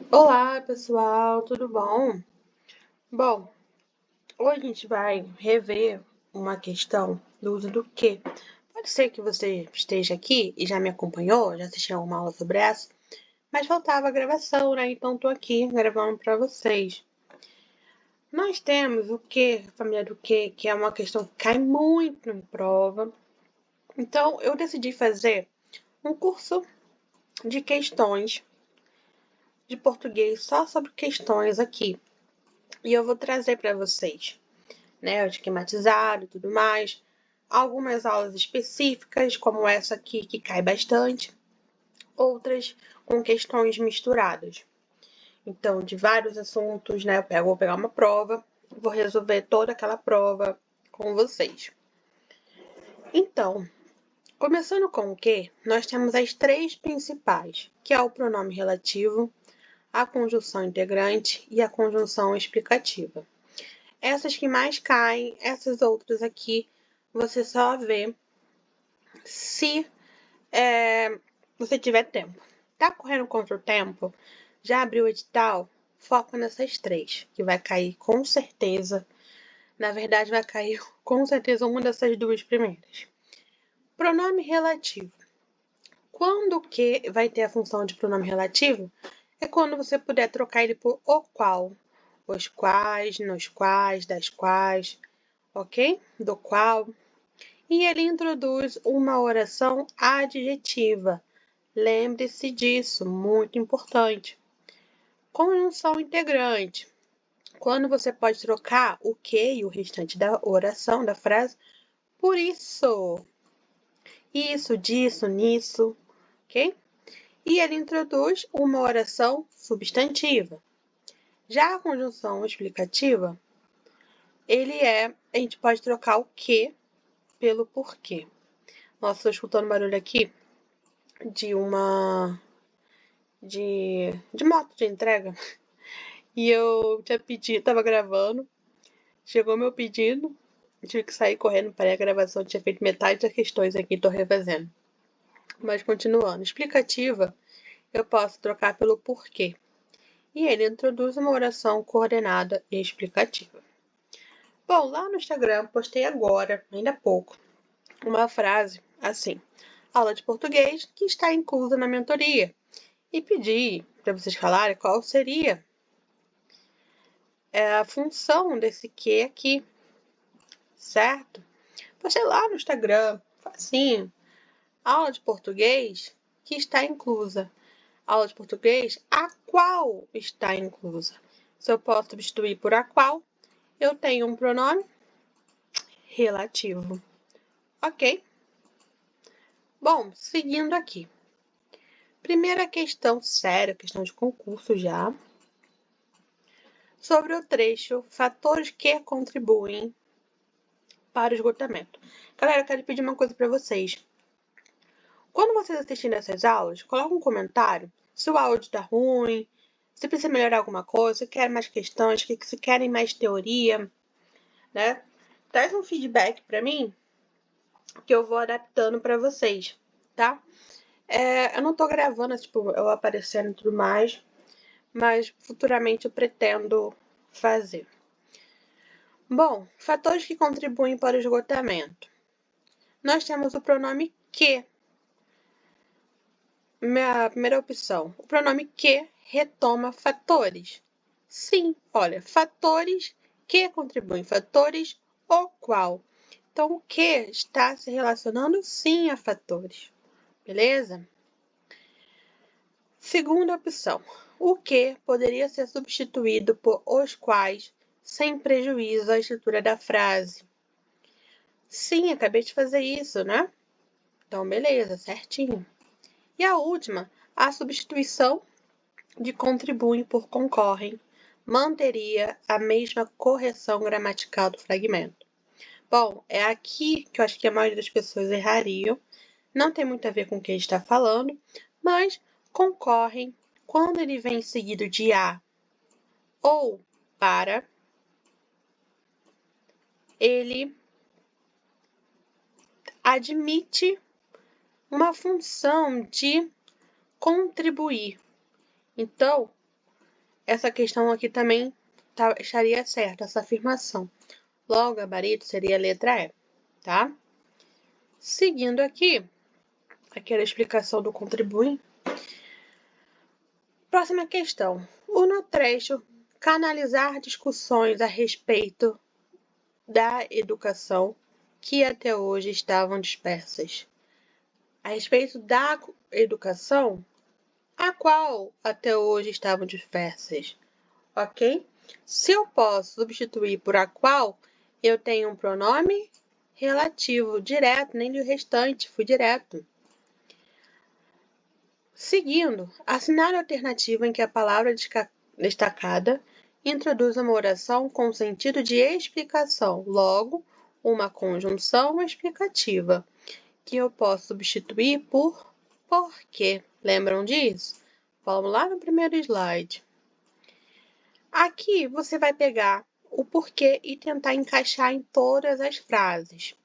Olá, pessoal, tudo bom? Bom, hoje a gente vai rever uma questão do uso do que. Pode ser que você esteja aqui e já me acompanhou, já assistiu alguma aula sobre essa, mas faltava a gravação, né? Então tô aqui gravando para vocês. Nós temos o que, a família do que é uma questão que cai muito em prova. Então eu decidi fazer um curso de questões de português só sobre questões aqui. E eu vou trazer para vocês, né, o esquematizado e tudo mais. Algumas aulas específicas, como essa aqui, que cai bastante. Outras com questões misturadas. Então, de vários assuntos, né, vou pegar uma prova, vou resolver toda aquela prova com vocês. Então, começando com o que, nós temos as três principais, que é o pronome relativo, a conjunção integrante e a conjunção explicativa. Essas que mais caem, essas outras aqui, você só vê se você tiver tempo. Tá correndo contra o tempo? Já abriu o edital? Foca nessas três, que vai cair com certeza. Na verdade, vai cair com certeza uma dessas duas primeiras. Pronome relativo. Quando que vai ter a função de pronome relativo? É quando você puder trocar ele por o qual. Os quais, nos quais, das quais, ok? Do qual. E ele introduz uma oração adjetiva. Lembre-se disso, muito importante. Conjunção integrante. Quando você pode trocar o que e o restante da oração, da frase, por isso. Isso, disso, nisso, ok? E ele introduz uma oração substantiva. Já a conjunção explicativa, a gente pode trocar o que pelo porquê. Nossa, estou escutando barulho aqui de moto de entrega. E eu tinha pedido, tava gravando, chegou meu pedido, tive que sair correndo, parei a gravação, tinha feito metade das questões aqui, tô refazendo. Mas continuando, explicativa, eu posso trocar pelo porquê. E ele introduz uma oração coordenada e explicativa. Bom, lá no Instagram, postei agora, ainda há pouco, uma frase assim: aula de português que está inclusa na mentoria. E pedi para vocês falarem qual seria a função desse que aqui, certo? Postei lá no Instagram, facinho, aula de português que está inclusa. Aula de português a qual está inclusa. Se eu posso substituir por a qual, eu tenho um pronome relativo. Ok? Bom, seguindo aqui. Primeira questão séria, questão de concurso já. Sobre o trecho, fatores que contribuem para o esgotamento. Galera, eu quero pedir uma coisa para vocês. Quando vocês assistirem essas aulas, coloca um comentário se o áudio tá ruim, se precisa melhorar alguma coisa, se querem mais questões, se querem mais teoria, né? Traz um feedback para mim que eu vou adaptando para vocês, tá? Eu não tô gravando, tipo, eu aparecendo e tudo mais, mas futuramente eu pretendo fazer. Bom, fatores que contribuem para o esgotamento. Nós temos o pronome que. Minha primeira opção. O pronome que retoma fatores. Sim, olha, fatores que contribuem, fatores o qual. Então, o que está se relacionando sim a fatores. Beleza? Segunda opção. O que poderia ser substituído por os quais, sem prejuízo à estrutura da frase. Sim, acabei de fazer isso, né? Então, beleza, certinho. E a última, a substituição de contribuem por concorrem manteria a mesma correção gramatical do fragmento. Bom, é aqui que eu acho que a maioria das pessoas errariam. Não tem muito a ver com o que a gente está falando, mas concorrem quando ele vem seguido de a ou para, ele admite uma função de contribuir. Então, essa questão aqui também estaria certa, essa afirmação. Logo, o gabarito seria a letra E, tá? Seguindo aqui, aquela explicação do contribuinte. Próxima questão. O trecho canalizar discussões a respeito da educação que até hoje estavam dispersas. A respeito da educação, a qual até hoje estavam dispersas, ok? Se eu posso substituir por a qual, eu tenho um pronome relativo direto, nem do restante, fui direto. Seguindo, assinale a alternativa em que a palavra destacada introduz uma oração com sentido de explicação, logo, uma conjunção explicativa, que eu posso substituir por porquê. Lembram disso? Vamos lá no primeiro slide. Aqui você vai pegar o porquê e tentar encaixar em todas as frases.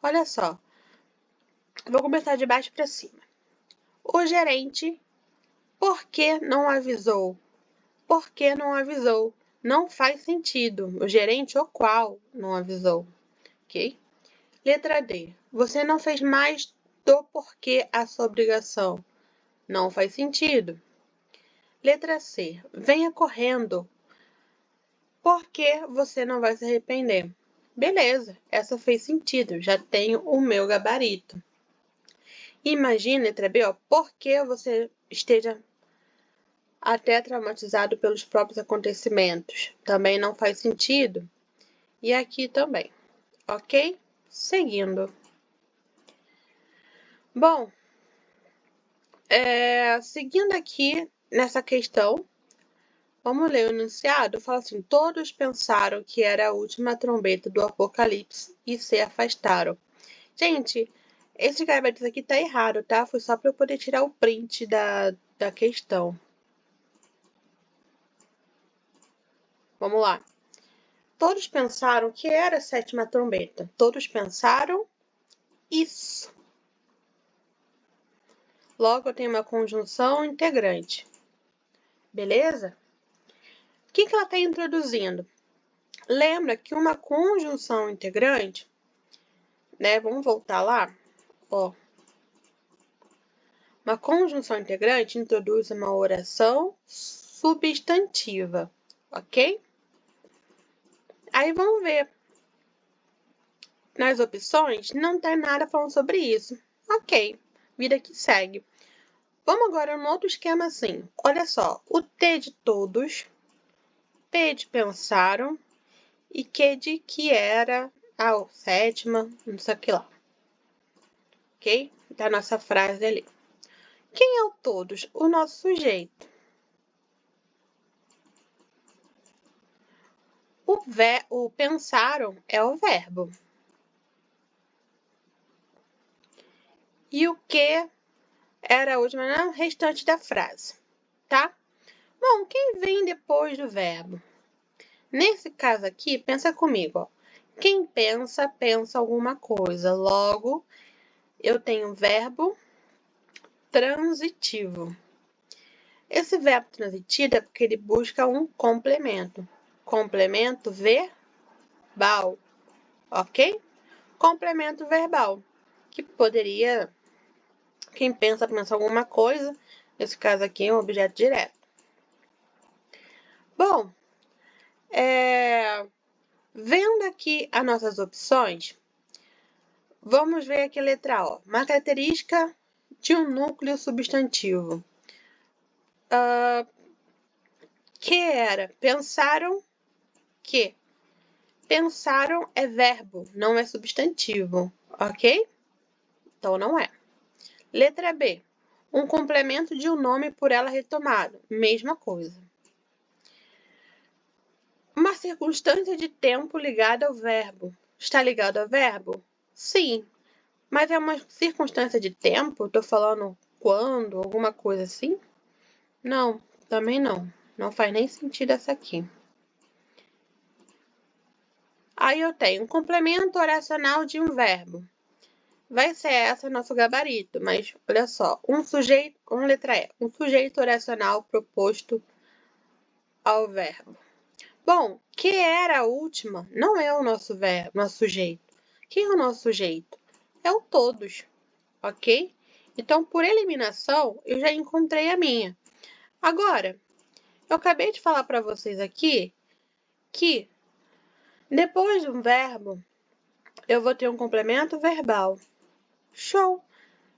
Olha só, vou começar de baixo para cima. O gerente, por que não avisou? Por que não avisou? Não faz sentido. O gerente, o qual não avisou? Ok? Letra D. Você não fez mais do porquê a sua obrigação. Não faz sentido. Letra C. Venha correndo. Por que você não vai se arrepender? Beleza, essa fez sentido. Já tenho o meu gabarito. Imagina, letra B, por que você esteja até traumatizado pelos próprios acontecimentos. Também não faz sentido. E aqui também, ok? Seguindo. Bom, seguindo aqui nessa questão, vamos ler o enunciado. Fala assim, todos pensaram que era a última trombeta do apocalipse e se afastaram. Gente, esse gabarito aqui tá errado, tá? Foi só para eu poder tirar o print da questão. Vamos lá. Todos pensaram que era a sétima trombeta. Todos pensaram isso. Logo, eu tenho uma conjunção integrante. Beleza? O que ela está introduzindo? Lembra que uma conjunção integrante, né? Vamos voltar lá. Ó. Uma conjunção integrante introduz uma oração substantiva, ok? Aí vamos ver. Nas opções, não tem nada falando sobre isso. Ok, vida que segue. Vamos agora no outro esquema assim. Olha só, o T de todos, P de pensaram e Q de que era a sétima, não sei o que lá. Ok? Da nossa frase ali. Quem é o todos? O nosso sujeito. O pensaram é o verbo. E o que era a última, não, restante da frase, tá? Bom, quem vem depois do verbo? Nesse caso aqui, pensa comigo, ó. Quem pensa, pensa alguma coisa. Logo, eu tenho verbo transitivo. Esse verbo transitivo é porque ele busca um complemento. Complemento verbal, ok? Complemento verbal, que poderia... Quem pensa, pensa alguma coisa. Nesse caso aqui, é um objeto direto. Bom, vendo aqui as nossas opções, vamos ver aqui a letra O. Uma característica de um núcleo substantivo. Que era? Pensaram que. Pensaram é verbo, não é substantivo, ok? Então, não é. Letra B. Um complemento de um nome por ela retomado. Mesma coisa. Uma circunstância de tempo ligada ao verbo. Está ligado ao verbo? Sim. Mas é uma circunstância de tempo? Estou falando quando, alguma coisa assim? Não, também não. Não faz nem sentido essa aqui. Aí eu tenho um complemento oracional de um verbo. Vai ser essa nosso gabarito, mas olha só, letra E, um sujeito oracional proposto ao verbo. Bom, que era a última não é o nosso verbo, nosso sujeito. Quem é o nosso sujeito? É o todos, ok? Então, por eliminação, eu já encontrei a minha. Agora, eu acabei de falar para vocês aqui que depois de um verbo, eu vou ter um complemento verbal. Show!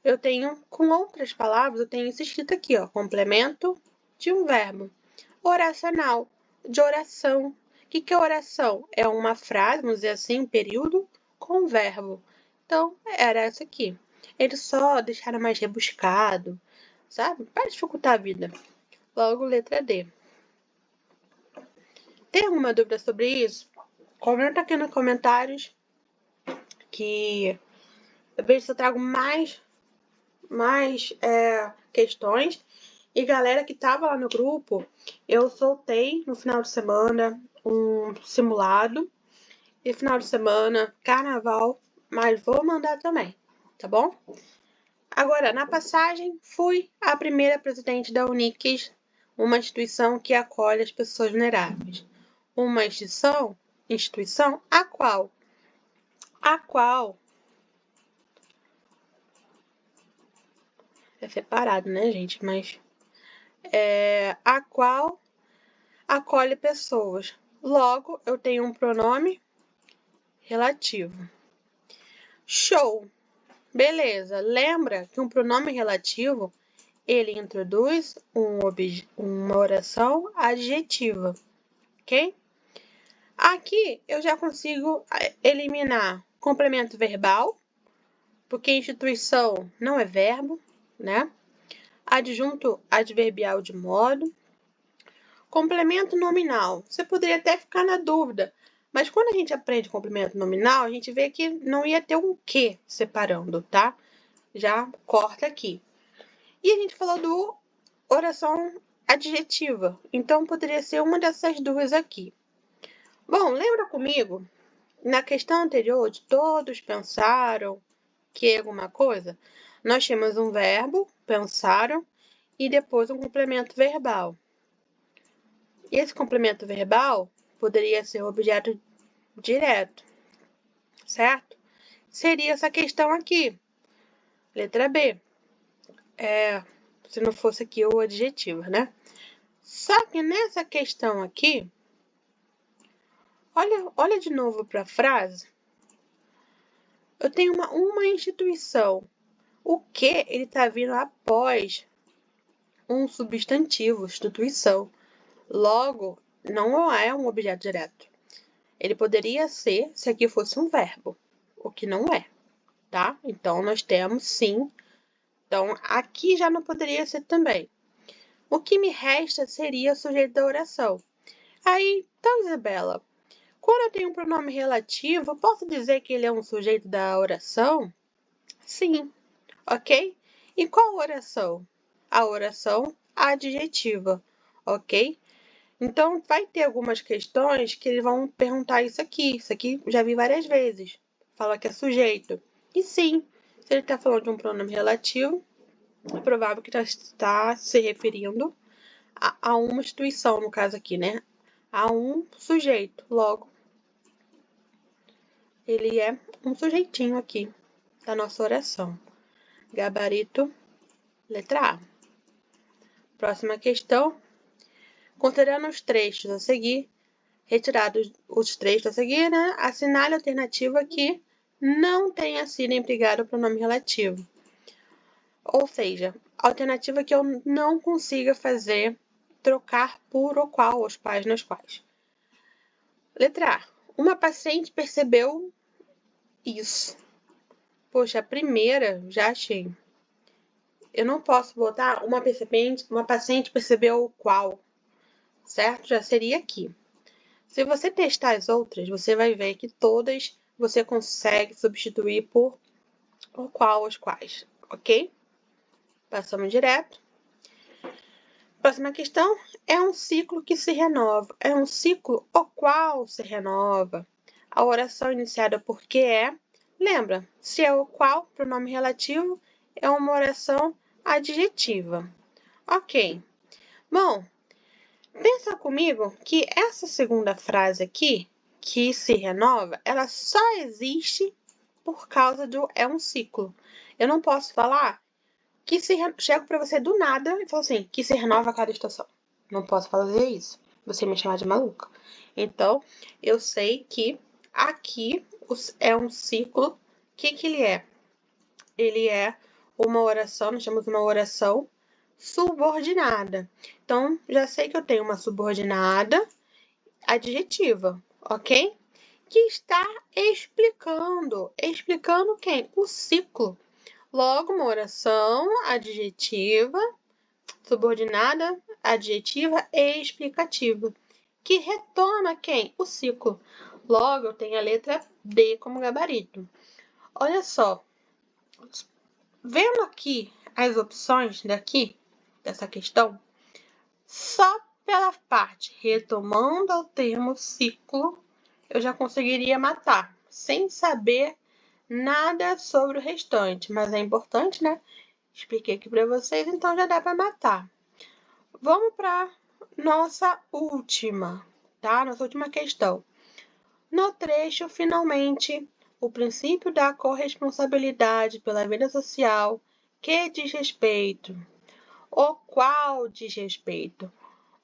Eu tenho, com outras palavras, eu tenho isso escrito aqui, ó, complemento de um verbo. Oracional, de oração. O que é oração? É uma frase, vamos dizer assim, um período com verbo. Então, era essa aqui. Eles só deixaram mais rebuscado, sabe? Para dificultar a vida. Logo, letra D. Tem alguma dúvida sobre isso? Comenta aqui nos comentários que eu vejo se eu trago mais questões. E galera que tava lá no grupo, eu soltei no final de semana um simulado. E final de semana, carnaval, mas vou mandar também, tá bom? Agora, na passagem, fui a primeira presidente da Uniques, uma instituição que acolhe as pessoas vulneráveis. Uma instituição a qual é separado, né, gente? Mas a qual acolhe pessoas. Logo, eu tenho um pronome relativo. Show! Beleza. Lembra que um pronome relativo, ele introduz uma oração adjetiva, ok? Aqui eu já consigo eliminar complemento verbal, porque instituição não é verbo, né? Adjunto adverbial de modo. Complemento nominal. Você poderia até ficar na dúvida, mas quando a gente aprende complemento nominal, a gente vê que não ia ter um que separando, tá? Já corta aqui. E a gente falou do oração adjetiva, então poderia ser uma dessas duas aqui. Bom, lembra comigo? Na questão anterior, de todos pensaram que alguma coisa, nós tínhamos um verbo, pensaram, e depois um complemento verbal. E esse complemento verbal poderia ser o objeto direto, certo? Seria essa questão aqui, letra B. Se não fosse aqui o adjetivo, né? Só que nessa questão aqui, olha de novo para a frase. Eu tenho uma instituição. O que ele está vindo após um substantivo, instituição. Logo, não é um objeto direto. Ele poderia ser se aqui fosse um verbo, o que não é, tá? Então, nós temos sim. Então, aqui já não poderia ser também. O que me resta seria o sujeito da oração. Aí, então, Isabela, quando eu tenho um pronome relativo, posso dizer que ele é um sujeito da oração? Sim, ok? E qual oração? A oração adjetiva, ok? Então, vai ter algumas questões que eles vão perguntar isso aqui. Isso aqui já vi várias vezes. Fala que é sujeito. E sim, se ele está falando de um pronome relativo, é provável que está se referindo a uma instituição, no caso aqui, né? A um sujeito. Logo, ele é um sujeitinho aqui da nossa oração. Gabarito, letra A. Próxima questão. Considerando os trechos a seguir, retirados os trechos a seguir, né? Assinale a alternativa que não tenha sido empregado o pronome relativo. Ou seja, a alternativa que eu não consiga fazer trocar por ou qual os pais nos quais. Letra A. Uma paciente percebeu isso. Poxa, a primeira já achei. Eu não posso botar uma paciente percebeu o qual, certo? Já seria aqui. Se você testar as outras, você vai ver que todas você consegue substituir por o qual, os quais, ok? Passamos direto. Próxima questão. É um ciclo que se renova. É um ciclo o qual se renova. A oração iniciada por que é. Lembra, se é o qual, pronome relativo, é uma oração adjetiva. Ok. Bom, Pensa comigo que essa segunda frase aqui, que se renova, ela só existe por causa do é um ciclo. Eu não posso falar que chego para você do nada e falo assim, que se renova a cada estação. Não posso fazer isso. Você me chamar de maluca. Então, eu sei que aqui é um ciclo. O que ele é? Ele é uma oração, nós chamamos uma oração subordinada. Então, já sei que eu tenho uma subordinada adjetiva, ok? Que está explicando. Explicando quem? O ciclo. Logo, uma oração adjetiva, subordinada, adjetiva e explicativa. Que retorna quem? O ciclo. Logo, eu tenho a letra D como gabarito. Olha só. Vendo aqui as opções dessa questão, só pela parte retomando ao termo ciclo, eu já conseguiria matar, sem saber nada sobre o restante. Mas é importante, né? Expliquei aqui para vocês, então já dá para matar. Vamos para nossa última, tá? Nossa última questão. No trecho, finalmente, o princípio da corresponsabilidade pela vida social que diz respeito. O qual diz respeito?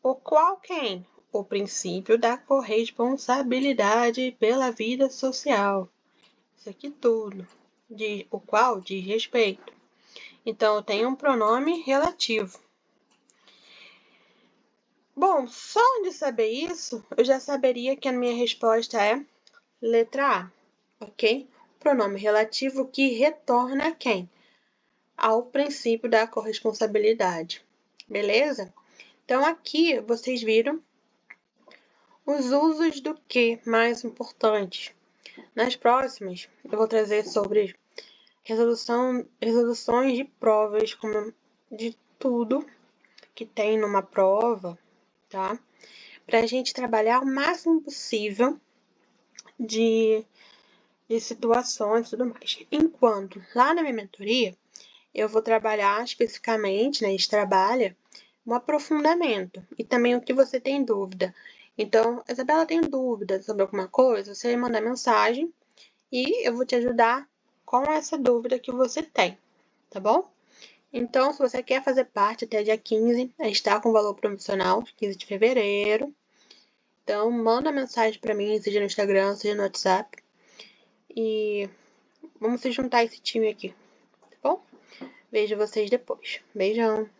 O qual quem? O princípio da corresponsabilidade pela vida social. Isso aqui tudo. O qual diz respeito. Então, eu tenho um pronome relativo. Bom, só de saber isso, eu já saberia que a minha resposta é letra A, ok? Pronome relativo que retorna a quem? Ao princípio da corresponsabilidade, beleza? Então, aqui vocês viram os usos do que mais importantes. Nas próximas, eu vou trazer sobre resoluções de provas, como de tudo que tem numa prova, tá? Para a gente trabalhar o máximo possível de situações e tudo mais. Enquanto lá na minha mentoria, eu vou trabalhar especificamente, né? A gente trabalha um aprofundamento e também o que você tem dúvida. Então, Isabela, tem dúvida sobre alguma coisa? Você manda mensagem e eu vou te ajudar com essa dúvida que você tem, tá bom? Então, se você quer fazer parte até dia 15, a gente está com valor promocional, 15 de fevereiro. Então, manda mensagem para mim, seja no Instagram, seja no WhatsApp. E vamos se juntar a esse time aqui, tá bom? Vejo vocês depois. Beijão!